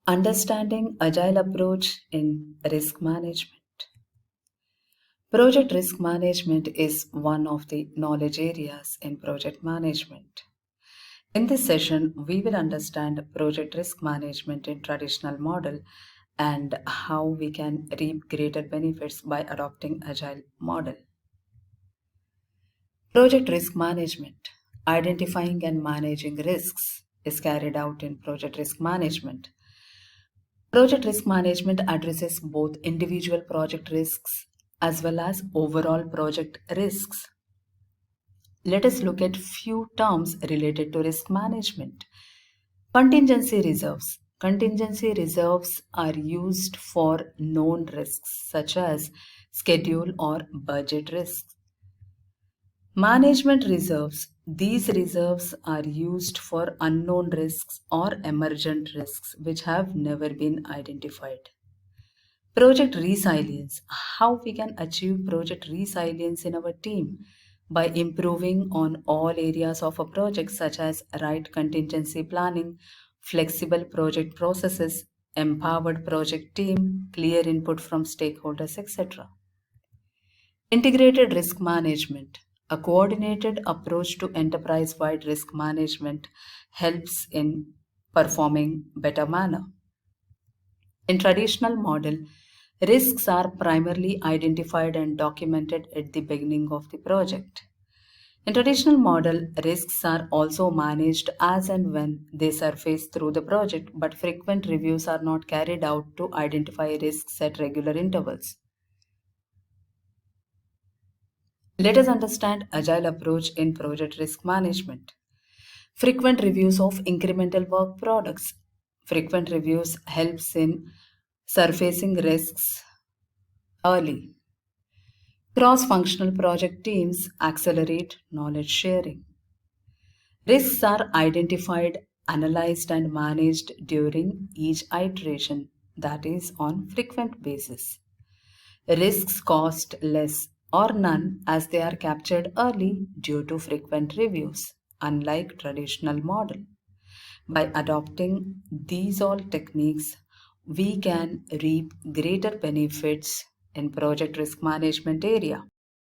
Understanding agile approach in risk management. Project risk management is one of the knowledge areas in project management. In this session, we will understand project risk management in traditional model and how we can reap greater benefits by adopting agile model. Project risk management. Identifying and managing risks is carried out in project risk management. Project risk management addresses both individual project risks as well as overall project risks. Let us look at few terms related to risk management. Contingency reserves. Contingency reserves are used for known risks such as schedule or budget risks. Management reserves. These reserves are used for unknown risks or emergent risks which have never been identified. Project resilience. How we can achieve project resilience in our team? By improving on all areas of a project such as right contingency planning, flexible project processes, empowered project team, clear input from stakeholders, etc. Integrated risk management. A coordinated approach to enterprise-wide risk management helps in performing better manner. In traditional model, risks are primarily identified and documented at the beginning of the project. In traditional model, risks are also managed as and when they surface through the project, but frequent reviews are not carried out to identify risks at regular intervals. Let us understand agile approach in project risk management. Frequent reviews of incremental work products. Frequent reviews helps in surfacing risks early. Cross-functional project teams accelerate knowledge sharing. Risks are identified, analyzed and managed during each iteration, that is on frequent basis. Risks cost less or none as they are captured early due to frequent reviews, unlike traditional model. By adopting these all techniques, we can reap greater benefits in project risk management area.